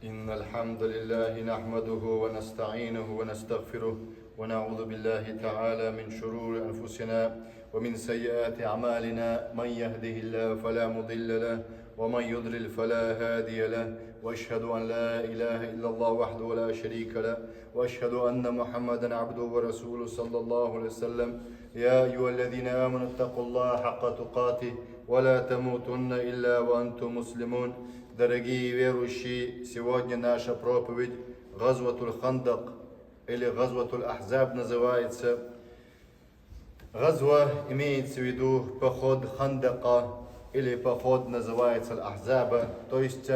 إن الحمد لله نحمده ونستعينه ونستغفره ونعوذ بالله تعالى من شرور أنفسنا ومن سيئات أعمالنا. من يهده الله فلا مضل له ومن يضلل فلا هادي له، وأشهد أن لا إله إلا الله وحده لا شريك له، وأشهد أن محمدا عبده ورسوله صلى الله عليه وسلم. يا أيها الذين آمنوا اتقوا الله حق تقاته ولا تموتن إلا وأنتم مسلمون. Дорогие верующие, сегодня наша проповедь Газватуль Хандак или Газватуль Ахзаб называется. Газва имеется в виду поход Хандака, или поход называется Ахзаба, то есть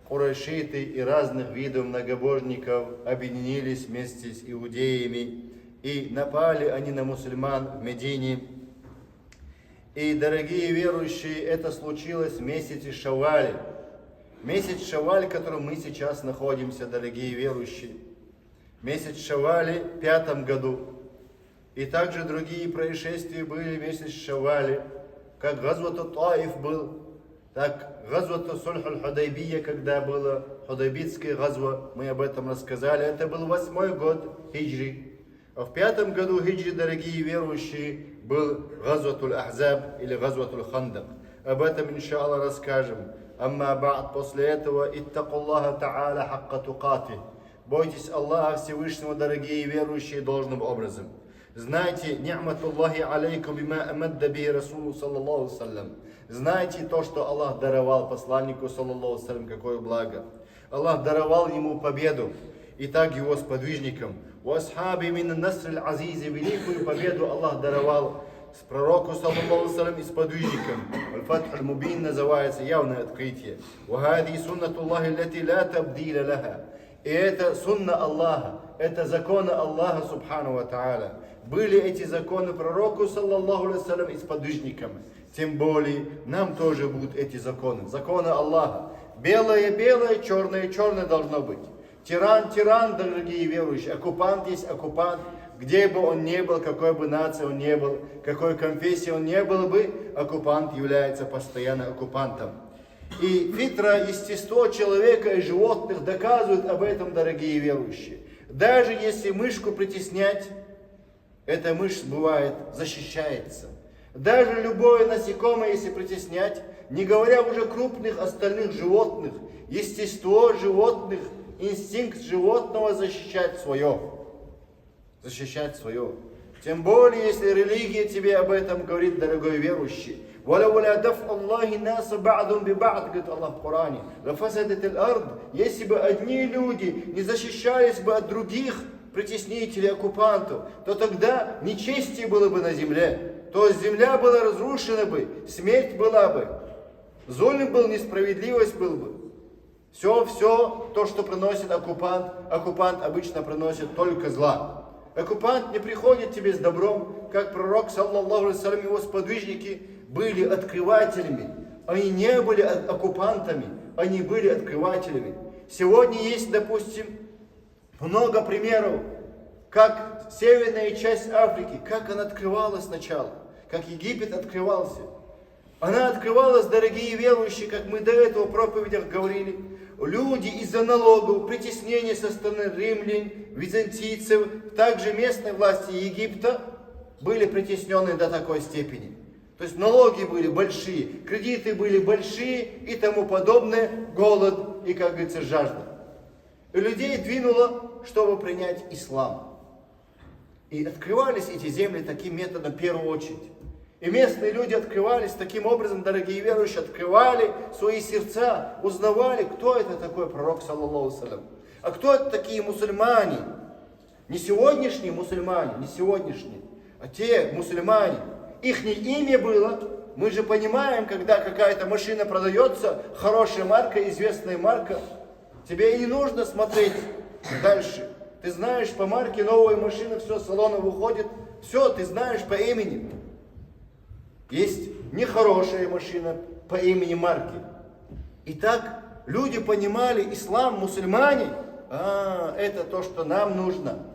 курайшиты и разных видов многобожников объединились вместе с иудеями и напали они на мусульман в Медине. И, дорогие верующие, это случилось в месяце Шавваль. Месяц Шавваль, в котором мы сейчас находимся, дорогие верующие. Месяц Шавваль в 5 году. И также другие происшествия были в месяц Шавваль, как Газвату Таиф был, так Газвату Сульхуль-Худайбия, когда было Худайбитская газва, мы об этом рассказали. Это был 8-й год хиджри. А в 5 году хиджри, дорогие верующие, был Газватуль Ахзаб или Газватуль Хандак. Об этом, иншаллах, расскажем. Амма ба'д, после этого, иттакуллаха та'аля хакка тукати. Бойтесь Аллаха Всевышнего, дорогие верующие, должным образом. Знайте, ни'матуллахи алейкум бима амадда би Расулу саллаллаху алейхи саллям. Знайте то, что Аллах даровал посланнику саллаллаху алейхи саллям, какое благо. Аллах даровал ему победу, и так его сподвижникам. У асхаби мин наср аль-азизи, великую победу Аллах даровал с пророку саллаллаху алейхи саллям и сподвижником. Аль-Фатх аль-Мубин называется явное открытие. Вахади суннатуллахи лати ла табдиля лаха. И это сунна Аллаха, это законы Аллаха субхану ва та'аля. Были эти законы пророку саллаллаху алейхи саллям и сподвижниками. Тем более нам тоже будут эти законы. Законы Аллаха. Белое белое, черное черное должно быть. Тиран тиран, дорогие верующие. Оккупант есть оккупант. Где бы он ни был, какой бы нации он ни был, какой конфессии он ни был бы, оккупант является постоянно оккупантом. И фитра, естество человека и животных доказывают об этом, дорогие верующие. Даже если мышку притеснять, эта мышь, бывает, защищается. Даже любое насекомое, если притеснять, не говоря уже крупных остальных животных, естество животных, инстинкт животного защищать свое. Защищать свое. Тем более, если религия тебе об этом говорит, дорогой верующий. Говорит Аллах в Коране. Если бы одни люди не защищались бы от других притеснителей, оккупантов, то тогда нечестие было бы на земле. То есть земля была разрушена бы, смерть была бы, зулм был, несправедливость был бы. Все, то, что приносит оккупант обычно приносит только зла. Оккупант не приходит тебе с добром, как пророк, саллаллаху алейхи саллям, его сподвижники были открывателями. Они не были оккупантами, они были открывателями. Сегодня есть, допустим, много примеров, как северная часть Африки, как она открывалась сначала, как Египет открывался. Она открывалась, дорогие верующие, как мы до этого в проповедях говорили. Люди из-за налогов, притеснения со стороны римлян, византийцев, также местной власти Египта были притеснены до такой степени. То есть налоги были большие, кредиты были большие и тому подобное, голод и, как говорится, жажда. И людей двинуло, чтобы принять ислам. И открывались эти земли таким методом в первую очередь. И местные люди открывались таким образом, дорогие верующие, открывали свои сердца, узнавали, кто это такой пророк, саллаллаху алейхи саллям. А кто это такие мусульмане? Не сегодняшние мусульмане, не сегодняшние, а те мусульмане. Их имя было, мы же понимаем, когда какая-то машина продается, хорошая марка, известная марка, тебе и не нужно смотреть дальше. Ты знаешь по марке, новая машина, все, с салона выходит, все, ты знаешь по имени. Есть нехорошая машина по имени марки. Итак, люди понимали, ислам, мусульмане, это то, что нам нужно.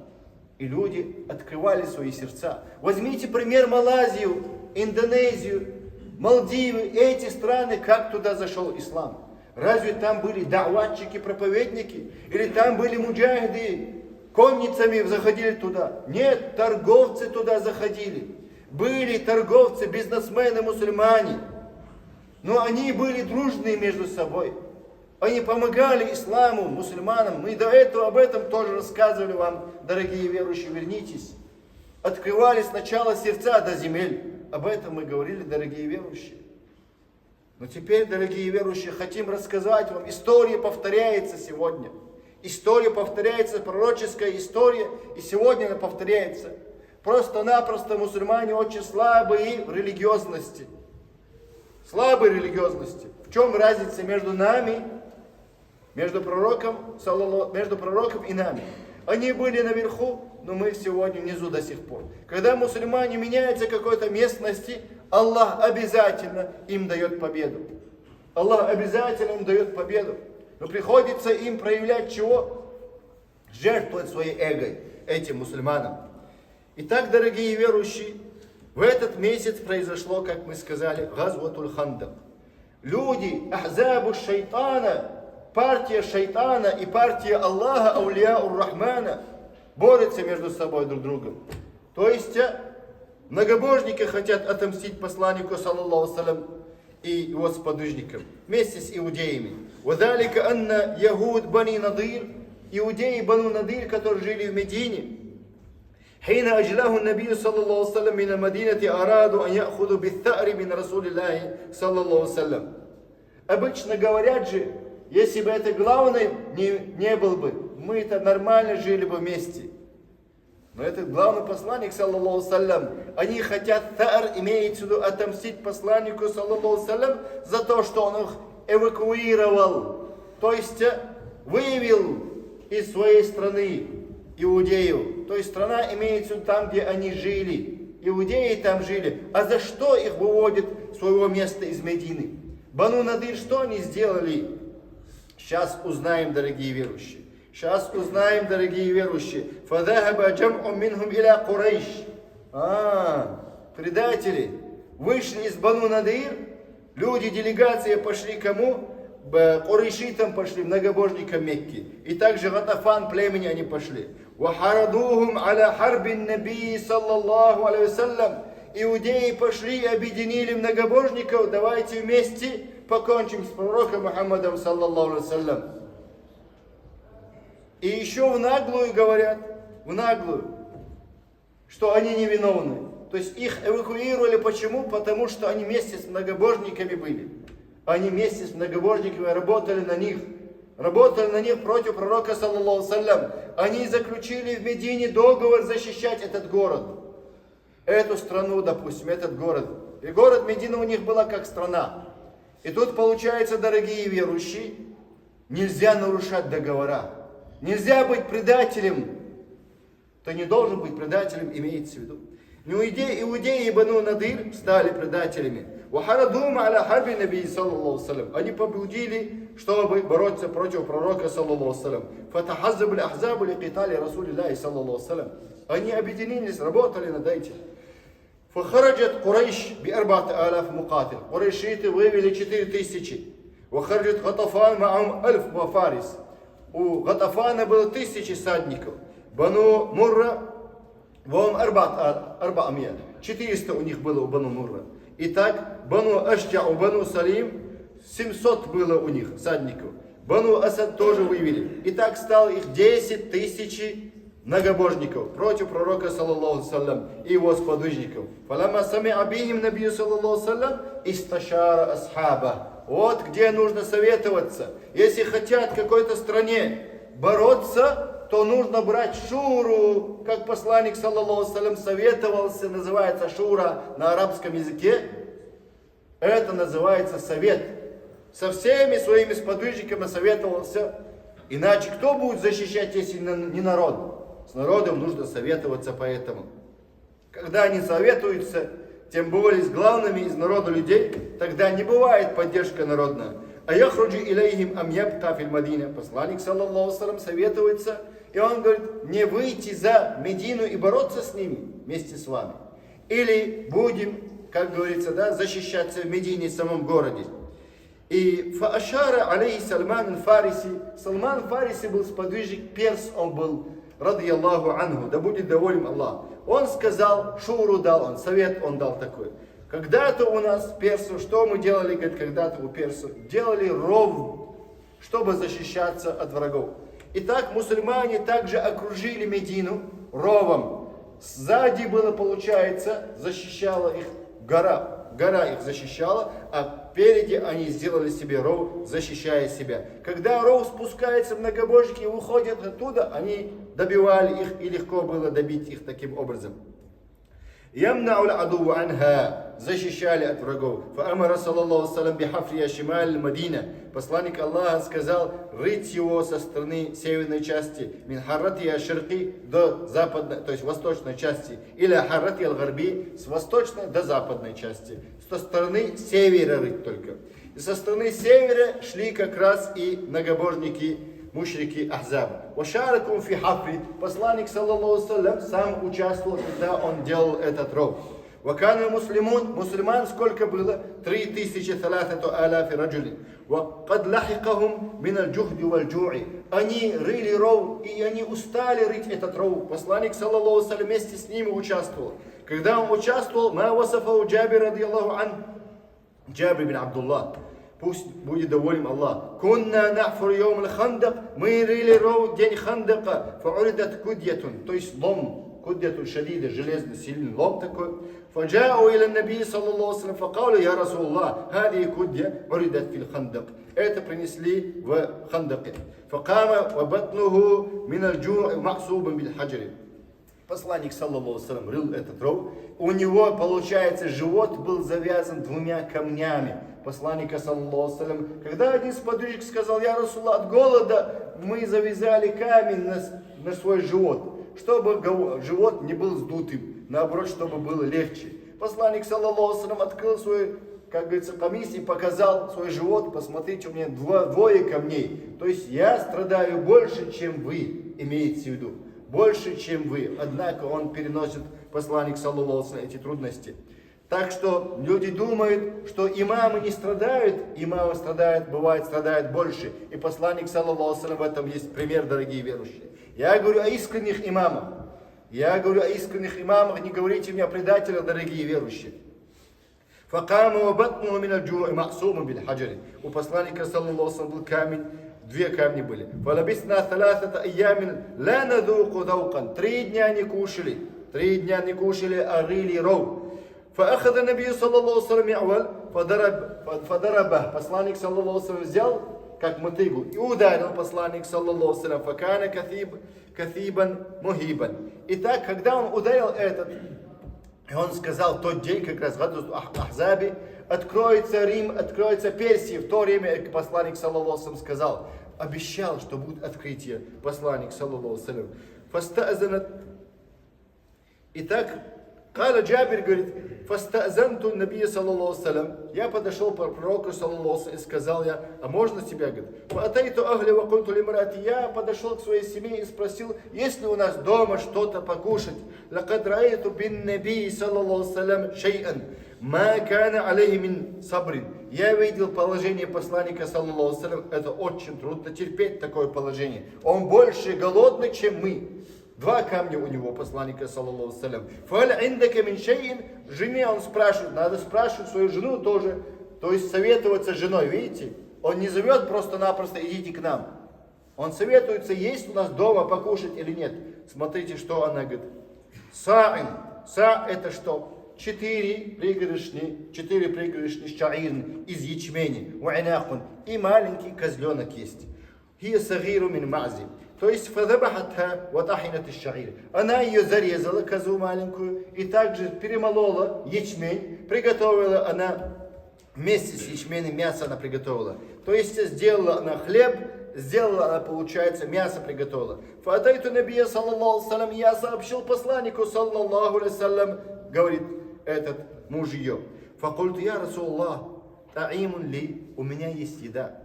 И люди открывали свои сердца. Возьмите пример Малайзию, Индонезию, Малдивы, эти страны, как туда зашел ислам. Разве там были да'ватчики, проповедники? Или там были муджахиды, конницами заходили туда? Нет, торговцы туда заходили. Были торговцы, бизнесмены, мусульмане. Но они были дружные между собой. Они помогали исламу, мусульманам. Мы до этого об этом тоже рассказывали вам, дорогие верующие, вернитесь. Открывали сначала сердца до земель. Об этом мы говорили, дорогие верующие. Но теперь, дорогие верующие, хотим рассказать вам. История повторяется сегодня. История повторяется, пророческая история, и сегодня она повторяется. Просто-напросто мусульмане очень слабые в религиозности. Слабые религиозности. В чем разница между нами, между пророком и нами? Они были наверху, но мы сегодня внизу до сих пор. Когда мусульмане меняются в какой-то местности, Аллах обязательно им дает победу. Аллах обязательно им дает победу. Но приходится им проявлять чего? Жертвовать своей эгой, этим мусульманам. Итак, дорогие верующие, в этот месяц произошло, как мы сказали, Газватуль Хандак. Люди, ахзабу шайтана, партия шайтана и партия Аллаха, аулия ур-Рахмана, борются между собой друг другом. То есть, многобожники хотят отомстить посланнику, саллаллаху салям, и его сподвижникам, вместе с иудеями. «Вадалика анна ягуд бани Надир», иудеи Бану Надир, которые жили в Медине, حين أجلاه النبي صلى الله عليه وسلم من المدينة أرادوا أن يأخذوا بالثأر من رسول الله صلى الله عليه وسلم. Обычно говорят же, если бы это главное не был бы, мы-то нормально жили бы вместе. Но этот главный посланник, саллаллаху саллям, они хотят та'ар, имеется в виду отомстить посланнику, саллаллаху саллям, за то, что он их эвакуировал, то есть вывел из своей страны иудеев. То есть страна имеется в виду там, где они жили. Иудеи там жили. А за что их выводят с своего места из Медины? Бану Надир, что они сделали? Сейчас узнаем, дорогие верующие. Сейчас узнаем, дорогие верующие. Фадахаба джам'ун минхум иля Курайш. Предатели вышли из Бану Надир. Люди, делегация пошли кому? Курайшитам пошли, многобожникам Мекки. И также Гатафан племени они пошли. Вахарадухум аля харбин наби саллаллаху алейхи вассалям. Иудеи пошли и объединили многобожников. Давайте вместе покончим с пророком Мухаммадом саллаллаху алейхи вассалям. И еще в наглую говорят, что они невиновны. То есть их эвакуировали. Почему? Потому что они вместе с многобожниками были. Они вместе с многобожниками работали на них против пророка, саллаллаху саллям. Они заключили в Медине договор защищать этот город. Эту страну, допустим, этот город. И город Медина у них была как страна. И тут получается, дорогие верующие, нельзя нарушать договора. Нельзя быть предателем. Кто не должен быть предателем, имеется в виду. Иудеи и Бану Надир стали предателями. Они побудили, чтобы бороться против пророка, саллаллаху салям. Они объединились, работали над этим. فخرجت قريش ب4000 مقاتل. Курайшиты вывели 4000. وخرجت غطفان معهم 1000 وفارس. У Гатафана было 1000 всадников. Бану Мурра, вон 400. 400 у них было у Бану Мурра. Итак, Бану Ашджа, у Бану Салим 700 было у них всадников. Бану Асад тоже вывели. Итак, стало их 10 000 многобожников против пророка, саллаллаху саллям, и его сподвижников. Фалама сами'а бихим набию, саллаллаху саллям, исташара асхаба. Вот где нужно советоваться. Если хотят в какой-то стране бороться, то нужно брать шуру, как посланник, саллаллаху саллям, советовался, называется шура на арабском языке. Это называется совет. Со всеми своими сподвижниками советовался. Иначе кто будет защищать, если не народ? С народом нужно советоваться поэтому. Когда они советуются, тем более с главными из народа людей, тогда не бывает поддержка народная. А яхруджи илейхим ам ябка фил Мадине. Посланник, саллаллаху салям, советуется, и он говорит, не выйти за Медину и бороться с ними вместе с вами. Или будем, как говорится, защищаться в Медине, в самом городе. И фаашара алейхи Сальман аль-Фариси. Салман аль-Фариси был сподвижник, перс он был, ради Аллаху анху, да будет доволен Аллах. Он сказал, шуру дал он, совет он дал такой. Когда-то у нас персов, что мы делали, говорит, когда-то у персов? Делали ров, чтобы защищаться от врагов. Итак, мусульмане также окружили Медину ровом. Сзади было, получается, защищала их гора. Гора их защищала, а впереди они сделали себе ров, защищая себя. Когда ров спускается, многобожники выходят оттуда, они добивали их, и легко было добить их таким образом. Ямнау ладу анха, защищали от врагов. Фаамара саллаллаху салям бихафрия шималь Мадина. Посланник Аллаха сказал рыть его со стороны северной части, мин харратия ширки до западной, то есть восточной части, или харратия аль-гарби с восточной до западной части. Со стороны севера рыть только. И со стороны севера шли как раз и многобожники, мушрики Ахзаба. Вашаракум фи хафри. Посланник саллаллаху салям сам участвовал, когда он делал этот ров. Вакана мусульман сколько было? 3300 раджулин. Вакад лахикахум мин аль-джухди валь-джу'i. Они рыли ров, и они устали рыть этот ров. Посланник саллаллаху салям вместе с ними участвовал. Когда он участвовал, ма васафау Джабир радiyallahu ан, Джабир бин Абдуллах. Пусть будет доволен Аллах. Кунна нафур йом аль-хандак. Мы рыли ров день хандака. Фауридат кудьятун. То есть лом. Кудьятун шадида. Железный, сильный лом такой. Фаджау иля наби саллаллаху салям. Факаули я Расулаллах. Хади кудья уридат фил хандак. Это принесли в хандаке. Факама вабатнуху мин аль-джу'и махсубан бил хаджари. Посланник саллаллаху салям рыл этот ров. У него, получается, живот был завязан двумя камнями. Посланника саллаллаху салям. Когда один сподвижник сказал, я Расулаллах, от голода мы завязали камень на свой живот, чтобы живот не был сдутым, наоборот, чтобы было легче. Посланник саллаллаху салям открыл свой, как говорится, камис и показал свой живот, посмотрите, у меня двое камней. То есть я страдаю больше, чем вы, имеете в виду. Больше, чем вы. Однако он переносит, посланник саллаллаху салям, эти трудности. Так что люди думают, что имамы не страдают, имамы страдают, бывает страдают больше. И посланник саллаллаху салям, в этом есть пример, дорогие верующие. Я говорю о искренних имамах. Я говорю о искренних имамах, не говорите мне о предателях, дорогие верующие. Факама вабатну мин аль-джу'и махсубан бил хаджари. У посланника саллаллаху салям был камень, две камни были. Фалабисна талатата айямин ла надуку даукан. 3 дня не кушали. 3 дня не кушали, а рыли ров. فأخذ النبي صلى الله عليه وسلم معول فضربه. Посланник саллаллаху алейхи ва саллям взял как мотыгу и ударил посланник саллаллаху алейхи ва саллям. Факана каthибан мухибан. Итак, когда он ударил этот, он сказал тот день, как раз в Ахзабе, откроется Рим, откроется Персия. В то время посланник саллаллаху алейхи ва саллям сказал, обещал, что будет открытие. Посланник саллаллаху алейхи ва саллям. Фастаазанат. Итак, Каля Джабир говорит, фастазанту набия саллаллаху салям. Я подошел к пророку саллаллаху и сказал я, а можно тебя, говорит? Фаатайту ахли ва культу лимрати. Я подошел к своей семье и спросил, есть ли у нас дома что-то покушать? Лакад раайту бин набии саллаллаху салям шей'ан. Ма кана алейхи мин сабрин. Я видел положение посланника саллаллаху салям. Это очень трудно терпеть такое положение. Он больше голодный, чем мы. 2 камня у него, посланника саллаллаху салям. Фаль индака мин шейин. Жене он спрашивает, надо спрашивать свою жену тоже. То есть советоваться с женой, видите? Он не зовет просто-напросто, идите к нам. Он советуется, есть у нас дома покушать или нет. Смотрите, что она говорит. Са'ин. Са это что? 4 пригоршни шаирн из ячмени. У'инахун. И маленький козленок есть. Хия сагиру мин ма'зи. То есть фадабахатха ватахинат иш-шаир. Она ее зарезала, козу маленькую, и также перемолола ячмень, приготовила она вместе с ячменем мясо она приготовила. То есть сделала она хлеб, сделала она, получается, мясо приготовила. Фатайту набия саллаллаху салям, я сообщил посланнику саллаллаху алейхи салям, говорит этот муж ее. Факульту я Расулаллах, та'имун ли, у меня есть еда.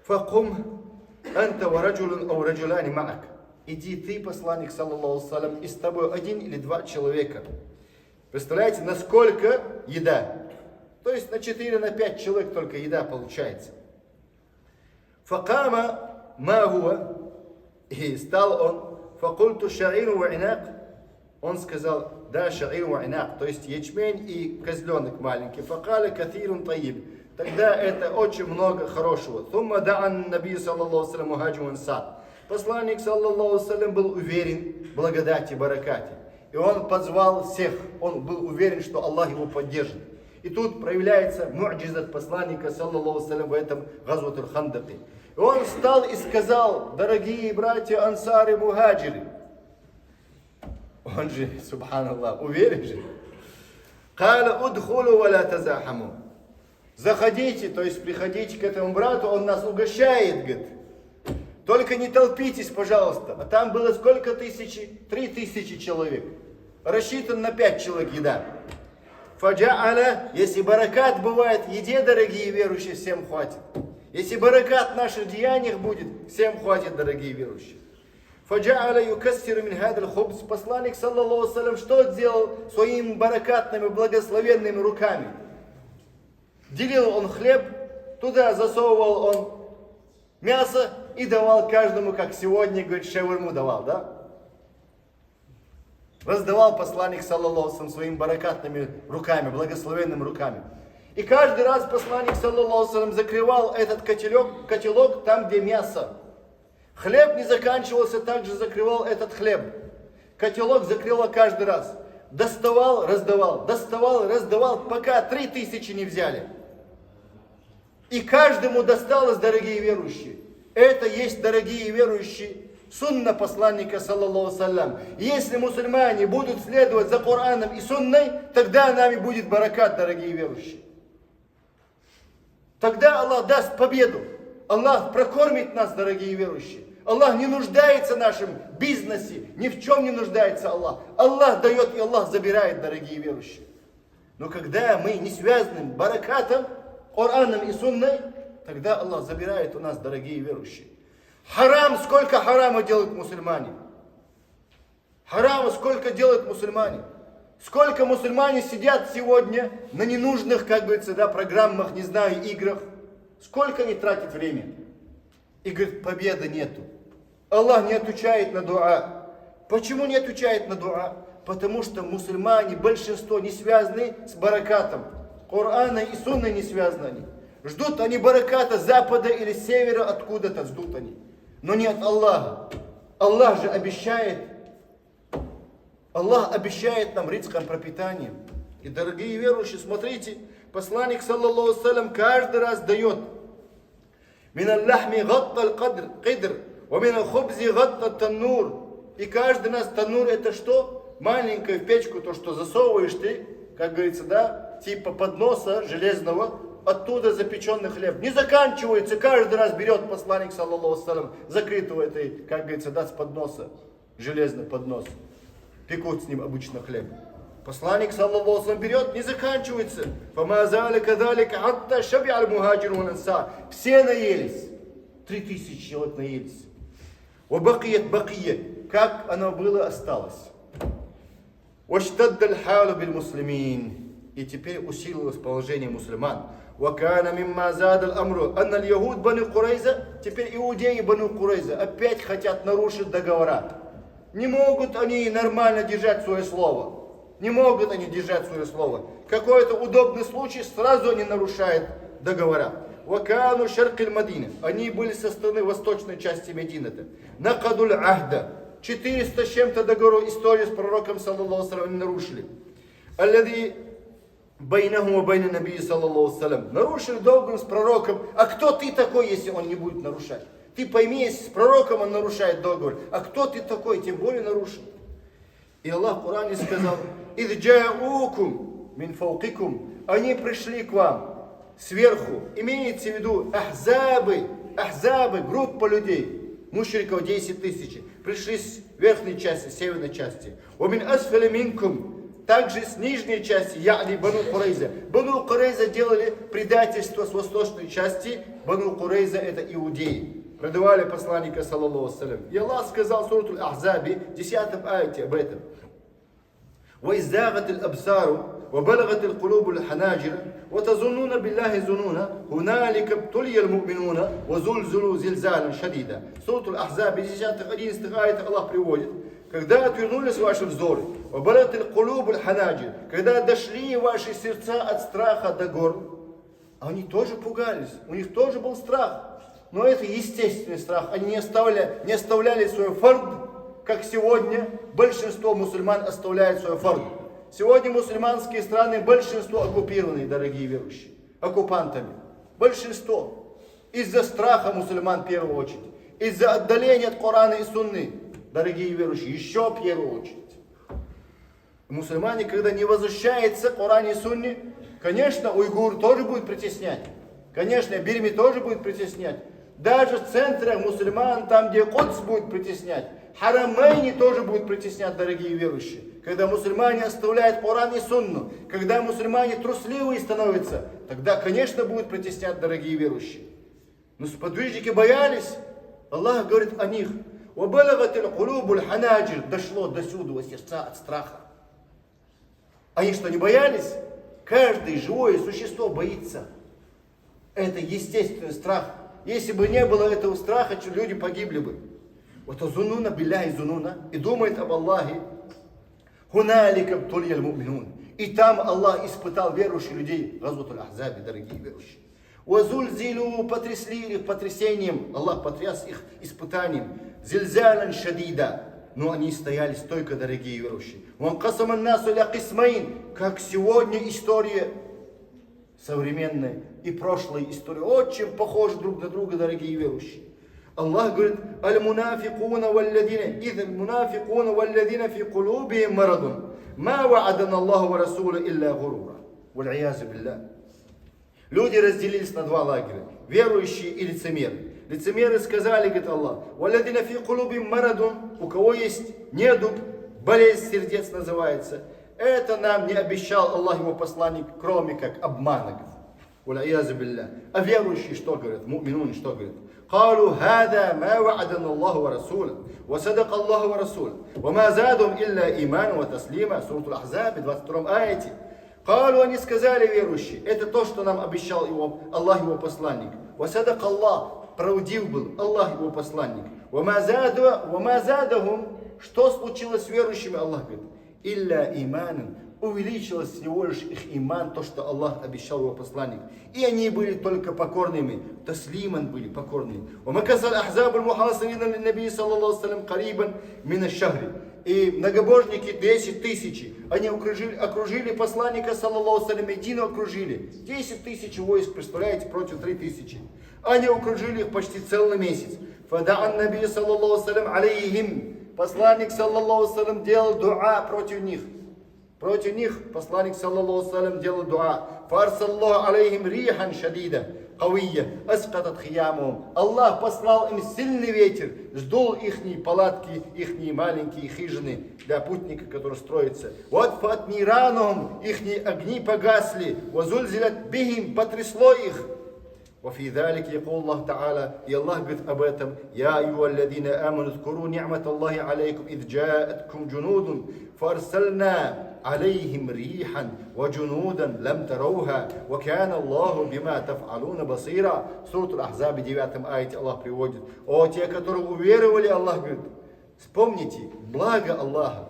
Факум анта ва раджулун ау раджуляни ма'ак. Иди ты, посланник саллаллаху салям, и с тобой 1 или 2 человека. Представляете, насколько еда? То есть на 4-5 человек только еда получается. Факама магуа, и стал он, факульту шаиру ва инак, он сказал, да, шаиру ва инак, то есть ячмень и козленок маленький. Факаля каthирун таиб, тогда это очень много хорошего. Тумма да'ан наби саллаллаху салям мухаджу ансад. Посланник саллаллаху салям был уверен в благодати и баракате. И он позвал всех, он был уверен, что Аллах его поддержит. И тут проявляется му'джизат посланника саллаллаху салям в этом газват аль-Хандаки. И он встал и сказал, дорогие братья ансары мухаджиры, он же, субханаллах, уверен же. Каля удхулу ва ла тазахаму. Заходите, то есть приходите к этому брату, он нас угощает, говорит. Только не толпитесь, пожалуйста. А там было сколько тысячи? 3000 человек. Рассчитан на 5 человек еда. Фаджа'аля, если баракат бывает в еде, дорогие верующие, всем хватит. Если баракат в наших деяниях будет, всем хватит, дорогие верующие. Фаджа'аля юкассиру мин хадаль хубс. Посланник саллаллаху салям что сделал своими баракатными благословенными руками? Делил он хлеб, туда засовывал он мясо и давал каждому, как сегодня, говорит, шаурму давал, да? Раздавал посланник саллаллаху салям своими баракатными руками, благословенными руками. И каждый раз посланник саллаллаху салям закрывал этот котелок там, где мясо. Хлеб не заканчивался, также закрывал этот хлеб. Котелок закрывал каждый раз. Доставал, раздавал, пока 3000 не взяли. И каждому досталось, дорогие верующие. Это есть, дорогие верующие, сунна посланника саллаллаху салям. Если мусульмане будут следовать за Кораном и сунной, тогда нами будет баракат, дорогие верующие. Тогда Аллах даст победу. Аллах прокормит нас, дорогие верующие. Аллах не нуждается в нашем бизнесе, ни в чем не нуждается Аллах. Аллах дает и Аллах забирает, дорогие верующие. Но когда мы не связаны баракатом, Кораном и сунной, тогда Аллах забирает у нас, дорогие верующие. Харам, сколько харама делают мусульмане? Харама сколько делают мусульмане? Сколько мусульмане сидят сегодня на ненужных, как говорится, да, программах, не знаю, играх? Сколько они тратят время? И говорят, победы нету. Аллах не отвечает на дуа. Почему не отвечает на дуа? Потому что мусульмане, большинство, не связаны с баракатом. Корана и сунной не связаны они. Ждут они бараката с запада или с севера, откуда-то ждут они. Но не от Аллаха. Аллах же обещает. Аллах обещает нам ризком пропитание. И, дорогие верующие, смотрите, посланник саллаллаху салям каждый раз дает. Мин аллахми гатта аль-кидр, ва мин аль-хубзи гатта таннур. И каждый раз таннур это что? Маленькая в печку, то, что засовываешь ты, как говорится, да, типа подноса железного, оттуда запеченный хлеб. Не заканчивается, каждый раз берет посланник саллаллаху салям, закрытого этой, как говорится, да, с подноса, железный поднос. Пекут с ним обычно хлеб. Посланник саллаллаху салям берет, не заканчивается. Все наелись. 3000 человек наелись. Вабакият бакия. Как оно было, осталось. Ваштаддаль халу биль муслимин. И теперь усилилось положение мусульман. Вакана мимма задаль амру. Анна яхуд бану Курайза. Теперь иудеи бану Курайза опять хотят нарушить договора. Не могут они нормально держать свое слово. Не могут они держать свое слово. Какой-то удобный случай, сразу они нарушают договора. Вакану шаркиль Мадины. Они были со стороны восточной части Медины. Накадуль ахда. 400 с чем-то договоров, историю с пророком саллаллаху салям они нарушили. Аллади байнаху ва байна наби саллаллаху салям. Нарушили договор с пророком. А кто ты такой, если он не будет нарушать? Ты пойми, если с пророком он нарушает договор. А кто ты такой, тем более нарушил. И Аллах в Коране сказал, «Идджаукум мин фаукикум». Они пришли к вам сверху. Имеется в виду ахзабы, группа людей. Мушриков 10 000. Пришли с верхней части, с северной части. «Вамин асфали минкум». Также с нижней части, я'ли Бану Курайза. Бану Курайза делали предательство с восточной части. Бану Курайза это иудеи. Продавали посланника саллаллаху салям. И Аллах сказал в сурату Ахзабе, 10 аяте об этом. وَإِزَّاغَتِ الْأَبْصَارُ وبلغت القلوب الحناجر وتظنون بالله ظنونا هنالك ابتلي المؤمنون وزلزلوا زلزالا шадида. Сурат Аль-Ахзаб, 10-11 аят Аллах приводит. Когда отвернулись ваши взоры, وبلغت القلوب الحناجر, когда дошли ваши сердца от страха до гор, они тоже пугались, у них тоже был страх. Но это естественный страх. Они не оставляли свой фард, как сегодня большинство мусульман оставляет свой фард. Сегодня мусульманские страны большинство оккупированы, дорогие верующие, оккупантами. Большинство. Из-за страха мусульман в первую очередь. Из-за отдаления от Корана и Сунны, дорогие верующие, еще в первую очередь. Мусульмане, когда не возвращаются к Корану и Сунне, конечно, уйгур тоже будет притеснять. Конечно, Бирме тоже будет притеснять. Даже в центрах мусульман, там где Кудс будет притеснять, Харамейни тоже будет притеснять, дорогие верующие. Когда мусульмане оставляют Коран и Сунну, когда мусульмане трусливые становятся, тогда, конечно, будет притеснять, дорогие верующие. Но сподвижники боялись. Аллах говорит о них. Дошло до сюда сердца от страха. Они что, не боялись? Каждое живое существо боится. Это естественный страх. Если бы не было этого страха, люди погибли бы. Вот зунуна билляхи зунуна, и думает об Аллахе. Хуналика бтулия аль-му'минун. И там Аллах испытал верующих людей. Газват Аль-Ахзабе, дорогие верующие. Вазульзилу, потрясли их потрясением. Аллах потряс их испытанием. Зильзалан шадида. Но они стояли стойко, дорогие верующие. Ван касаман насу ля кисмаин. Как сегодня история современная и прошлая история очень похожи друг на друга, дорогие верующие. Аллах говорит: аль-мунафикуна валладина фи кулубихим марадун. Ма ва'адана Аллаху ва расула илля гурура. Валь-иязу билля. Люди разделились на два лагеря: верующие и лицемеры. Лицемеры сказали, говорит Аллах: валладина фи кулубихим марадун. У кого есть недуг, болезнь сердец называется, это нам не обещал Аллах, его посланник, кроме как обмана. Валь-иязу билля. А верующие что говорят? Му'минуны что говорят? قالوا هذا ما وعدنا الله ورسوله وصدق الله ورسوله وما زادهم إلا إيمانا وتسليما. Сурат Аль-Ахзаб, 22 аяте. قالوا, они сказали, верующие, это то, что нам обещал Аллах, его посланник. وصدق الله, правдив был Аллах, его посланник. وما زادهم, что случилось с верующими? Аллах говорит: إلا إيمانا, увеличилось всего лишь их иман, то, что Аллах обещал его посланник. И они были только покорными. Таслиман были покорными. И многобожники 10 тысяч, они окружили посланника, саллаллаху алейхи, Медину окружили. 10 тысяч войск, представляете, против 3 тысячи. Они окружили их почти целый месяц. Посланник, саллаллаху алейхи, делал дуа против них. Против них посланник, саллаллаху алейхи, делал дуа. Фарсаллаху алейхим рихан шадида, кавия, аскатат хиямум. Аллах послал им сильный ветер, сдул ихние палатки, ихние маленькие хижины для путника, который строится. Вот фат ниранум, ихние огни погасли. Вазульзилат бихим, потрясло их. وفي ذلك يقول الله تعالى, и Аллах говорит об этом: يا أيها الذين آمنوا اذكروا نعمة الله عليكم إذ جاءتكم جنود فأرسلنا عليهم ريحا وجنودا لم تروها وكان الله بما تفعلون بصيرا. Сурат Аль-Ахзаб, 9 аяте Аллах приводит: о те, которые уверовали, Аллах говорит, вспомните благо Аллаха,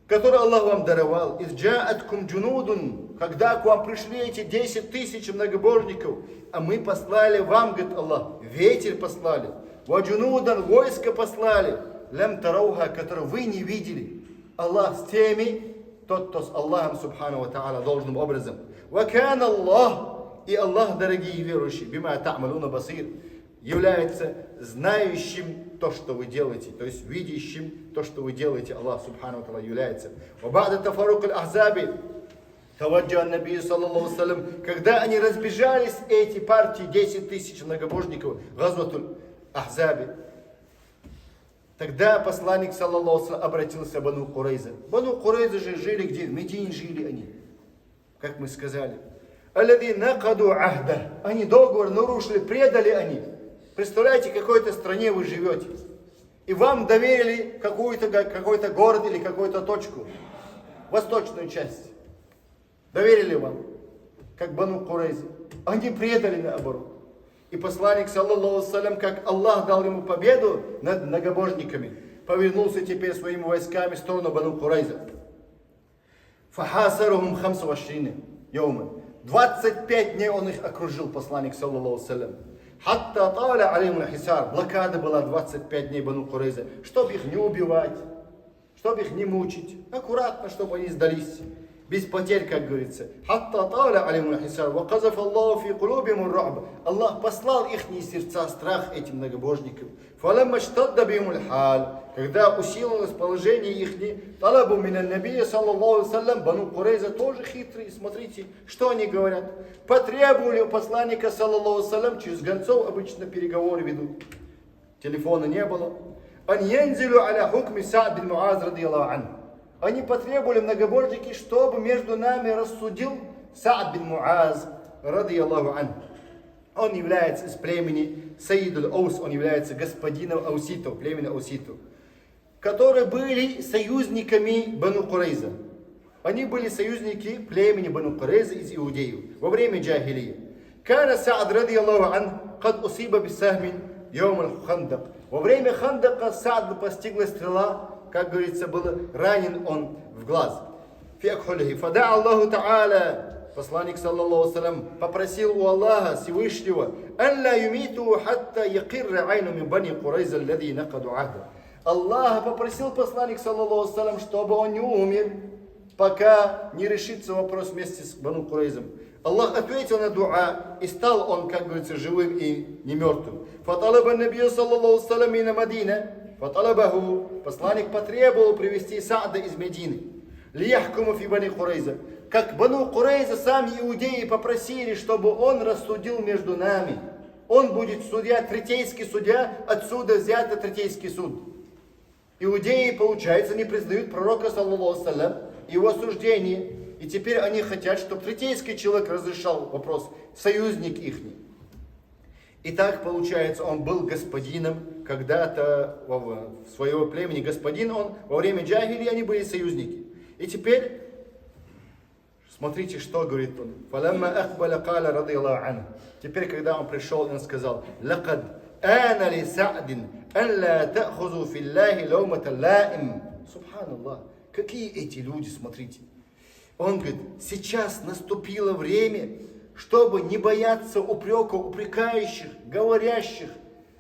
который Аллах вам даровал. إذ جاءتكم جنود, когда к вам пришли эти 10 тысяч многобожников, а мы послали вам, говорит Аллах, ветер послали, ваджунудан, войско послали, лям тарауха, которое вы не видели. Аллах с теми, тот, кто с Аллахом, субхану ва та'аля, должным образом. Вакан Аллах, и Аллах, дорогие верующие, бима та'малуна басир, является знающим то, что вы делаете, то есть видящим то, что вы делаете. Аллах, субхану ва та'аля, является. Вабада тафарук аль-Ахзаби, таваджа ан-наби, саллаллаху алейхи, когда они разбежались, эти партии, 10 тысяч многобожников, газватуль Ахзаби, тогда посланник, саллаллаху алейхи, обратился к Бану Курайза. Бану Курайза же жили где? В Медине жили они, как мы сказали. Аллади накаду ахда, они договор нарушили, предали они. Представляете, в какой-то стране вы живете, и вам доверили какой-то город или какую-то точку, восточную часть. Доверили вам, как Бану Курайзе. Они предали наоборот. И посланник, саллаллаху ассалям, как Аллах дал ему победу над многобожниками, повернулся теперь своими войсками в сторону Бану Курайза. Фахасарухум 25 йома. 25 дней он их окружил, посланник, саллаллаху ассалям. Хатта та'аля алеймул хисар. Блокада была 25 дней Бану Курайза, чтобы их не убивать, чтобы их не мучить. Аккуратно, чтобы они сдались. Без потерь, как говорится. Хатта та'аля алеймул хисар. Ва казаф Аллаху фи кулубихимур ру'б. Аллах послал ихние сердца страх этим многобожникам. Фалямма штадда бихимул халь. Когда усилилось положение ихнее, талабу минан набия, саллаллаху алейхи саллям, Бану Курайза тоже хитрые. Смотрите, что они говорят. Потребовали у посланника, саллаллаху алейхи саллям, через гонцов обычно переговоры ведут. Телефона не было. Ан янзилу аля хукми Саад бин Муаз радiyallahu анху. Они потребовали, многобожники, чтобы между нами рассудил Саад бин Муаз радiyallahu анху. Он является из племени Саидуль Аус, он является господином ауситов, племени ауситов, которые были союзниками Бану Курайза. Они были союзники племени Бану Курайза из иудеев во время джахилия. Кана Саад радiyallahu анху кад усиба бисахмин йом аль-Хандак. Во время Хандака Сааду постигла стрела, как говорится, был ранен он в глаз. Фада Аллаху Та'аля, посланник, саллаллаху алейхи салям, попросил у Аллаха Всевышнего, «Алла юмиту хатта якирра айну мин бани Курайза аллади накаду ахда». Аллах попросил посланник, саллаллаху алейхи салям, чтобы он не умер, пока не решится вопрос вместе с Бану Курайзом. Аллах ответил на дуа, и стал он, как говорится, живым и не мертвым. Фаталаба набию, саллаллаху алейхи салям, мина Мадина. Фаталабаху, посланник потребовал привести Саада из Медины. Лияхкуму фи Бани Курайза. Как Бану Курайза, сами иудеи попросили, чтобы он рассудил между нами. Он будет судья, третейский судья, отсюда взят третейский суд. Иудеи, получается, не признают пророка, саллаллаху алейхи салям, его суждение. И теперь они хотят, чтобы третейский человек разрешал вопрос, союзник ихний. И так, получается, он был господином когда-то в своего племени. Господин он, во время джахили они были союзники. И теперь, смотрите, что говорит он. Теперь, когда он пришел, он сказал, «Лакад ана ли Са'дин ан ла та'хузу филлахи лаумата лаим». Субханаллах. Какие эти люди, смотрите. Он говорит, сейчас наступило время, чтобы не бояться упреков, упрекающих, говорящих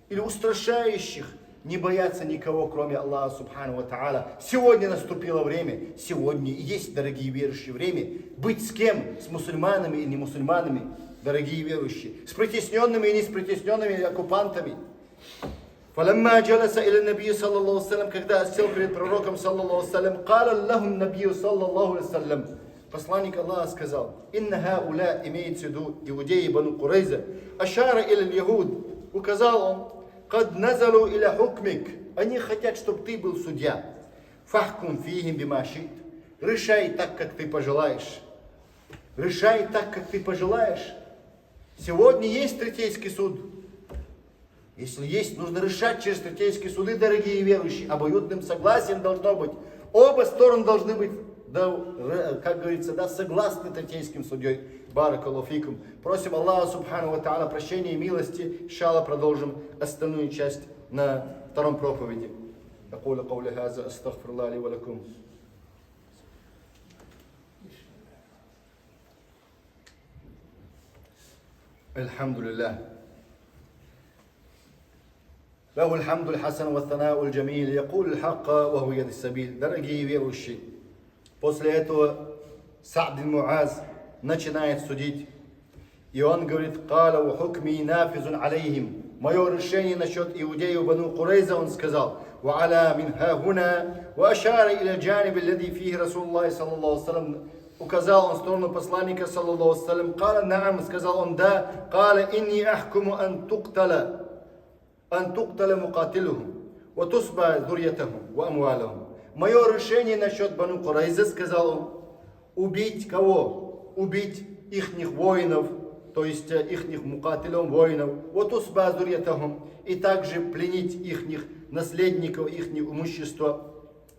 или устрашающих, не бояться никого, кроме Аллаха Субхану ва Та'аля. Сегодня наступило время, сегодня и есть, дорогие верующие, время быть с кем? С мусульманами и не мусульманами, дорогие верующие, с притесненными и не с притесненными оккупантами. فلما جلس إلى النبي صلى الله عليه وسلم, когда сел перед пророком, саллаллаху алейхи салям, قال لهم النبي صلى الله عليه وسلم, посланник Аллаха сказал, «Инна хауля», имеется в виду иудеи Бану Курайза, «Ашара иля яхуд», указал он, «Кад назалу иля хукмик», они хотят, чтобы ты был судья, «Фахкум фихим бимашит», решай так, как ты пожелаешь, решай так, как ты пожелаешь. Сегодня есть третейский суд. Если есть, нужно решать через третейские суды, дорогие верующие, обоюдным согласием должно быть. Оба стороны должны быть, как говорится, согласны третейским судьей. Баракаллаху фикум. Просим Аллаха Субхану ва Та'аля прощения и милости. Иншаллах продолжим остальную часть на втором проповеди. أقول قولي هذا أستغفر الله لي ولكم. الحمد لله. له الحمد الحسن والثناء الجميل يقول الحق وهو يد السبيل. Дорогие верующие, после этого Саад бин Муаз начинает судить. И он говорит, قال وحكمي نافذ عليهم. Мое решение насчет иудеев Бану Курайза, он сказал, وعلى من ها هنا وأشار إلى الجانب الذي فيه رسول الله صلى الله عليه وسلم. Указал он в сторону посланника, саллаллаху алейхи салям. قال نعم, сказал он, да. قال إني أحكم أن تقتل مقاتلهم وتصبى ذريتهم وأموالهم. Мое решение насчет Бану Курайза, сказал он, убить кого? Убить ихних воинов, то есть ихних мукатилов, воинов, وتصبى ذريتهم, и также пленить ихних наследников, ихних имущества,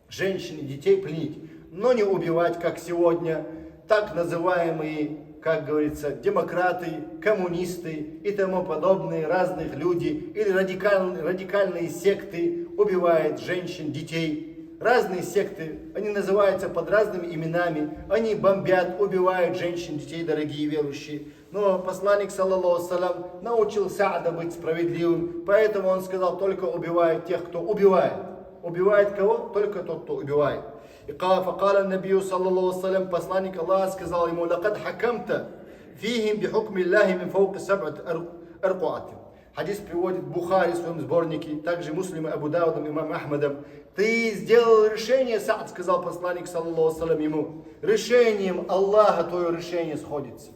женщин и детей пленить, но не убивать, как сегодня так называемые, как говорится, демократы, коммунисты и тому подобные разных люди или радикальные секты убивают женщин, детей. Разные секты, они называются под разными именами, они бомбят, убивают женщин, детей, дорогие верующие. Но посланник, саллаллаху салям, научил Саада быть справедливым, поэтому он сказал, только убивают тех, кто убивает. Убивает кого? Только тот, кто убивает. И факаля набию, саллаллаху салям, посланник Аллаха сказал ему, «Лакад хакамта фихим бихукми Аллахи мин фауки саб'ат аркуатим». Хадис приводит Бухари в своем сборнике, также муслимы Абу Даудом, имам Ахмадом. Ты сделал решение, Саад, сказал посланник, саллаллаху салям, ему, решением Аллаха твое решение сходится.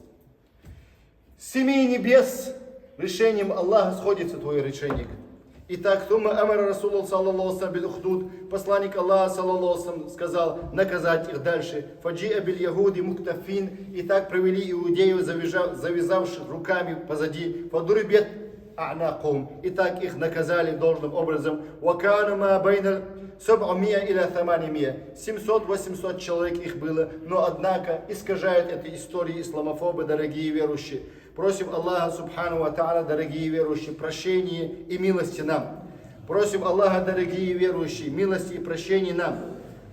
С семи небес решением Аллаха сходится твое решение. Итак, тума амара Расулуллах, саллаллаху салям, бил ухдуд, посланник Аллаха, саллаллаху салям, сказал наказать их дальше. Фаджиа биль ягуди муктафин, и так провели иудеев, завязавших руками позади. Фадурибет а'накум, и так их наказали должным образом. Вакана ма байна 700 или 800, 700-800 человек их было, но однако искажают эти истории исламофобы, дорогие верующие. Просим Аллаха субхану ва та'аля, дорогие верующие, прощения и милости нам. Просим Аллаха, дорогие верующие, милости и прощения нам.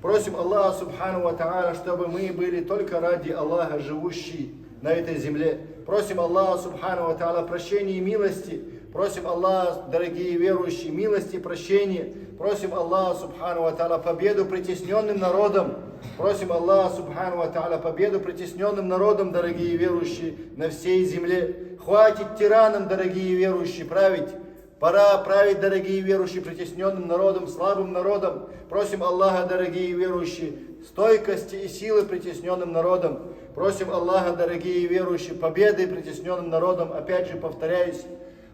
Просим Аллаха субхану ва та'аля, чтобы мы были только ради Аллаха живущие на этой земле. Просим Аллаха субхану ва та'аля прощения и милости. Просим Аллаха, дорогие верующие, милости и прощения. Просим Аллаха субхану ва та'аля победу притесненным народам. Просим Аллаха субхану ва та'аля победу притесненным народам, дорогие верующие, на всей земле. Хватит тиранам, дорогие верующие, править. Пора править, дорогие верующие, притесненным народом, слабым народом. Просим Аллаха, дорогие верующие, стойкости и силы притесненным народом. Просим Аллаха, дорогие верующие, победы притесненным народом. Опять же повторяюсь.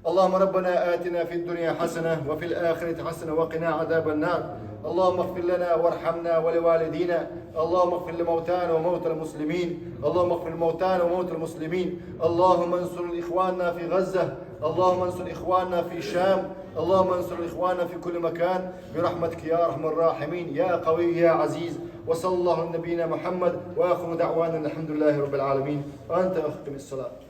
اللهم ربنا آتنا في الدنيا حسنة وفي الآخرة حسنة وقنا عذاب النار اللهم اغفر لنا وارحمنا ولوالدينا اللهم اغفر لموتانا وموتى المسلمين اللهم اغفر لموتانا وموتى المسلمين اللهم انصر إخواننا في غزة اللهم انصر إخواننا في الشام اللهم انصر إخواننا في كل مكان برحمتك يا أرحم الراحمين يا قوي يا عزيز وصلى الله على نبينا محمد وآخر دعوانا الحمد لله رب العالمين وأنت أختم الصلاة.